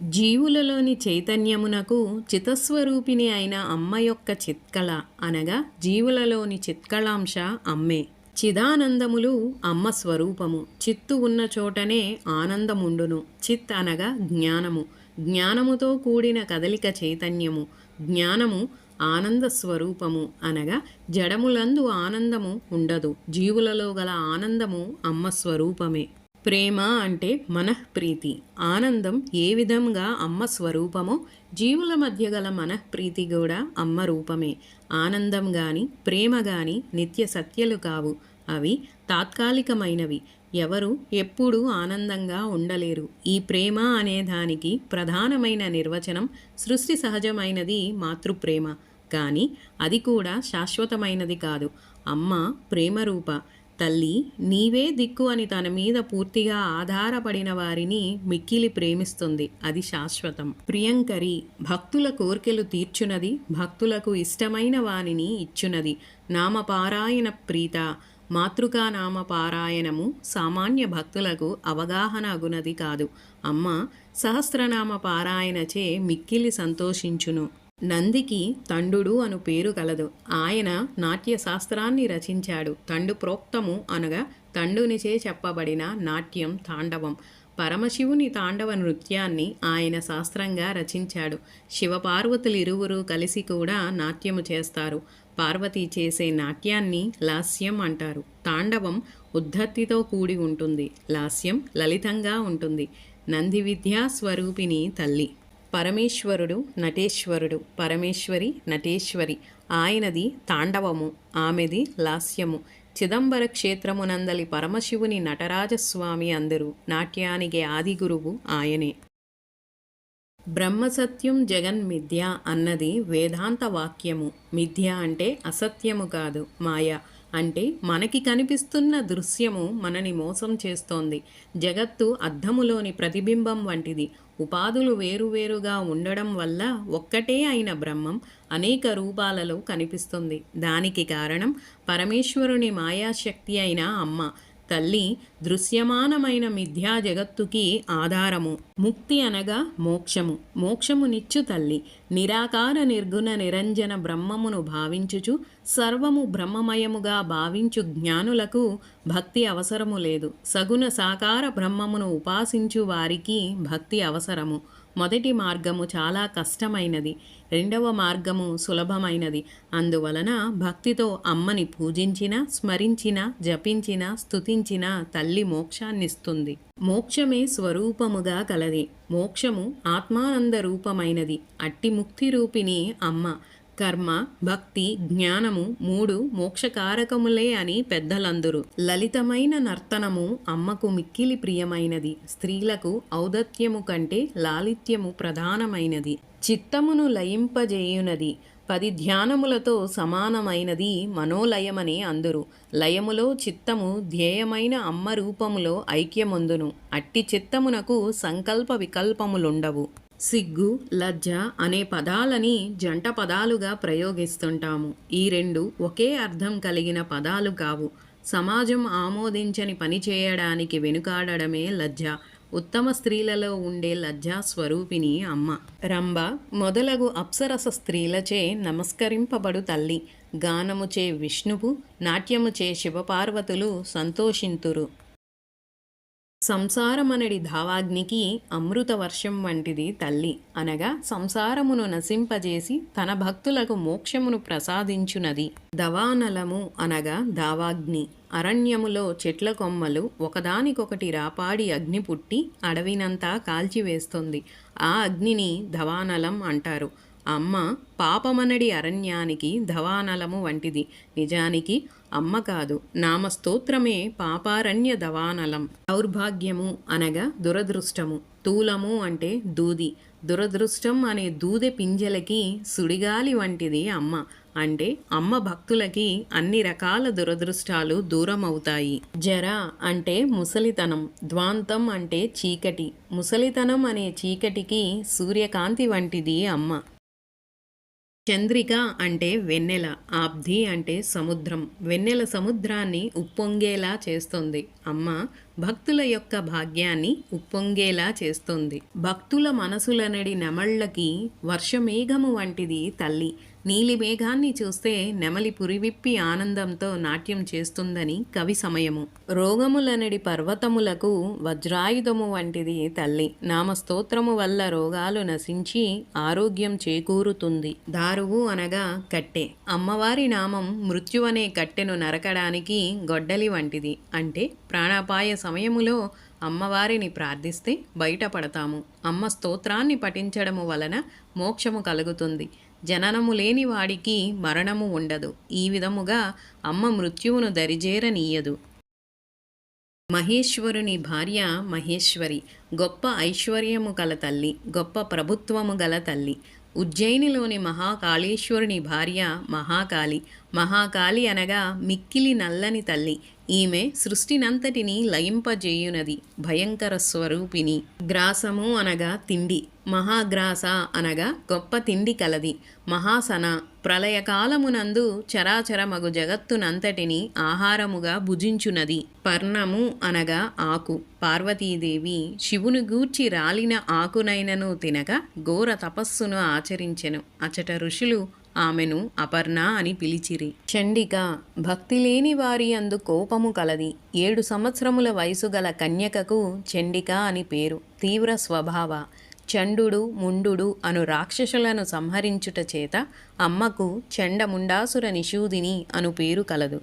జీవులలోని చైతన్యమునకు చితస్వరూపిణి అయిన అమ్మ యొక్క చిత్కళ అనగా జీవులలోని చిత్కళాంశ అమ్మే. చిదానందములు అమ్మ స్వరూపము. చిత్తు ఉన్న చోటనే ఆనందముండును. చిత్ అనగా జ్ఞానము. జ్ఞానముతో కూడిన కదలిక చైతన్యము. జ్ఞానము ఆనంద స్వరూపము అనగా జడములందు ఆనందము ఉండదు. జీవులలో గల ఆనందము అమ్మ స్వరూపమే. ప్రేమ అంటే మనఃప్రీతి. ఆనందం ఏ విధంగా అమ్మ స్వరూపమో జీవుల మధ్య గల మనఃప్రీతి కూడా అమ్మ రూపమే. ఆనందం గాని ప్రేమ గాని నిత్య సత్యలు కావు. అవి తాత్కాలికమైనవి. ఎవరు ఎప్పుడూ ఆనందంగా ఉండలేరు. ఈ ప్రేమ అనే దానికి ప్రధానమైన నిర్వచనం సృష్టి సహజమైనది మాతృప్రేమ. కానీ అది కూడా శాశ్వతమైనది కాదు. అమ్మ ప్రేమరూప. తల్లి నీవే దిక్కు అని తన మీద పూర్తిగా ఆధారపడిన వారిని మిక్కిలి ప్రేమిస్తుంది. అది శాశ్వతం. ప్రియంకరి భక్తుల కోర్కెలు తీర్చునది. భక్తులకు ఇష్టమైన వానిని ఇచ్చునది. నామపారాయణ ప్రీత మాతృకా నామపారాయణము సామాన్య భక్తులకు అవగాహన అగునది కాదు. అమ్మ సహస్రనామ పారాయణచే మిక్కిలి సంతోషించును. నందికి తండుడు అను పేరు కలదు. ఆయన నాట్యశాస్త్రాన్ని రచించాడు. తండు ప్రోక్తము అనగా తండునిచే చెప్పబడిన నాట్యం తాండవం. పరమశివుని తాండవ నృత్యాన్ని ఆయన శాస్త్రంగా రచించాడు. శివపార్వతులిరువురు కలిసి కూడా నాట్యము చేస్తారు. పార్వతి చేసే నాట్యాన్ని లాస్యం అంటారు. తాండవం ఉద్ధత్తితో కూడి ఉంటుంది. లాస్యం లలితంగా ఉంటుంది. నంది విద్యా స్వరూపిణి తల్లి. పరమేశ్వరుడు నటేశ్వరుడు. పరమేశ్వరి నటేశ్వరి. ఆయనది తాండవము, ఆమెది లాస్యము. చిదంబర క్షేత్రమునందలి పరమశివుని నటరాజస్వామి అందరూ. నాట్యానికి ఆది గురువు ఆయనే. బ్రహ్మసత్యం జగన్మిథ్య అన్నది వేదాంత వాక్యము. మిథ్య అంటే అసత్యము కాదు, మాయ. అంటే మనకి కనిపిస్తున్న దృశ్యము మనని మోసం చేస్తోంది. జగత్తు అద్దములోని ప్రతిబింబం వంటిది. ఉపాధులు వేరువేరుగా ఉండడం వల్ల ఒక్కటే అయిన బ్రహ్మం అనేక రూపాలలో కనిపిస్తుంది. దానికి కారణం పరమేశ్వరుని మాయాశక్తి అయిన అమ్మ. తల్లి దృశ్యమానమైన మిథ్యా జగత్తుకి ఆధారము. ముక్తి అనగా మోక్షము. మోక్షమునిచ్చు తల్లి. నిరాకార నిర్గుణ నిరంజన బ్రహ్మమును భావించుచు సర్వము బ్రహ్మమయముగా భావించు జ్ఞానులకు భక్తి అవసరము లేదు. సగుణ సాకార బ్రహ్మమును ఉపాసించు వారికి భక్తి అవసరము. మొదటి మార్గము చాలా కష్టమైనది. రెండవ మార్గము సులభమైనది. అందువలన భక్తితో అమ్మని పూజించిన, స్మరించిన, జపించిన, స్తుతించిన తల్లి మోక్షాన్నిస్తుంది. మోక్షమే స్వరూపముగా కలది. మోక్షము ఆత్మానంద రూపమైనది. అట్టి ముక్తి రూపిణి అమ్మ. కర్మ, భక్తి, జ్ఞానము మూడు మోక్షకారకములే అని పెద్దలందరూ. లలితమైన నర్తనము అమ్మకు మిక్కిలి ప్రియమైనది. స్త్రీలకు ఔదత్యము కంటే లాలిత్యము ప్రధానమైనది. చిత్తమును లయింపజేయునది. 10 ధ్యానములతో సమానమైనది మనోలయమని అందురు. లయములో చిత్తము ధ్యేయమైన అమ్మ రూపములో ఐక్యమొందును. అట్టి చిత్తమునకు సంకల్ప వికల్పములుండవు. సిగ్గు, లజ్జ అనే పదాలని జంట పదాలుగా ప్రయోగిస్తుంటాము. ఈ రెండు ఒకే అర్థం కలిగిన పదాలు కావు. సమాజం ఆమోదించని పని చేయడానికి వెనుకాడడమే లజ్జ. ఉత్తమ స్త్రీలలో ఉండే లజ్జా స్వరూపిణి అమ్మ. రంభ మొదలగు అప్సరస స్త్రీలచే నమస్కరింపబడు తల్లి. గానముచే విష్ణువు, నాట్యముచే శివపార్వతులు సంతోషింతురు. సంసారమనడి ధావాగ్నికి అమృత వర్షం వంటిది తల్లి. అనగా సంసారమును నశింపజేసి తన భక్తులకు మోక్షమును ప్రసాదించునది. దవానలము అనగా దావాగ్ని. అరణ్యములో చెట్ల కొమ్మలు ఒకదానికొకటి రాపాడి అగ్ని పుట్టి అడవినంతా కాల్చివేస్తుంది. ఆ అగ్నిని దవానలం అంటారు. అమ్మ పాపమనడి అరణ్యానికి దవానలము వంటిది. నిజానికి అమ్మ కాదు, నామస్తోత్రమే పాపారణ్య దవానలం. దౌర్భాగ్యము అనగా దురదృష్టము. తూలము అంటే దూది. దురదృష్టం అనే దూదె పింజలకి సుడిగాలి వంటిది అమ్మ. అంటే అమ్మ భక్తులకి అన్ని రకాల దురదృష్టాలు దూరమవుతాయి. జర అంటే ముసలితనం. ద్వాంతం అంటే చీకటి. ముసలితనం అనే చీకటికి సూర్యకాంతి వంటిది అమ్మ. చంద్రిక అంటే వెన్నెల. ఆబ్ధి అంటే సముద్రం. వెన్నెల సముద్రాన్ని ఉప్పొంగేలా చేస్తుంది. అమ్మ భక్తుల యొక్క భాగ్యాన్ని ఉప్పొంగేలా చేస్తుంది. భక్తుల మనసులనడి నెమళ్ళకి వర్షమేఘము వంటిది తల్లి. నీలి మేఘాన్ని చూస్తే నెమలి పురివిప్పి ఆనందంతో నాట్యం చేస్తుందని కవి సమయము. రోగములనడి పర్వతములకు వజ్రాయుధము వంటిది తల్లి. నామస్తోత్రము వల్ల రోగాలు నశించి ఆరోగ్యం చేకూరుతుంది. దారువు అనగా కట్టె. అమ్మవారి నామం మృత్యువనే కట్టెను నరకడానికి గొడ్డలి వంటిది. అంటే ప్రాణాపాయ సమయములో అమ్మవారిని ప్రార్థిస్తే బయటపడతాము. అమ్మ స్తోత్రాన్ని పఠించడము వలన మోక్షము కలుగుతుంది. జననము లేని వాడికి మరణము ఉండదు. ఈ విధముగా అమ్మ మృత్యువును దరిజేరనీయదు. మహేశ్వరుని భార్య మహేశ్వరి గొప్ప ఐశ్వర్యము గల తల్లి, గొప్ప ప్రభుత్వము గల తల్లి. ఉజ్జయినిలోని మహాకాళేశ్వరుని భార్య మహాకాళి. మహాకాళి అనగా మిక్కిలి నల్లని తల్లి. ఈమె సృష్టినంతటిని లయింపజేయునది. భయంకర స్వరూపిణి. గ్రాసము అనగా తిండి. మహాగ్రాస అనగా గొప్ప తిండి కలది. మహాసన ప్రళయకాలమునందు చరాచరమగు జగత్తునంతటిని ఆహారముగా భుజించునది. పర్ణము అనగా ఆకు. పార్వతీదేవి శివుని గూర్చి రాలిన ఆకునైనను తినక ఘోర తపస్సును ఆచరించెను. అచట ఋషులు ఆమెను అపర్ణ అని పిలిచిరి. చండిక భక్తి లేని వారి అందు కోపము కలది. 7 సంవత్సరముల వయసు గల కన్యకకు చండిక అని పేరు. తీవ్ర స్వభావ. చండు ముండు అను రాక్షసులను సంహరించుట చేత అమ్మకు చండముండాసుర నిషూదిని అను పేరు కలదు.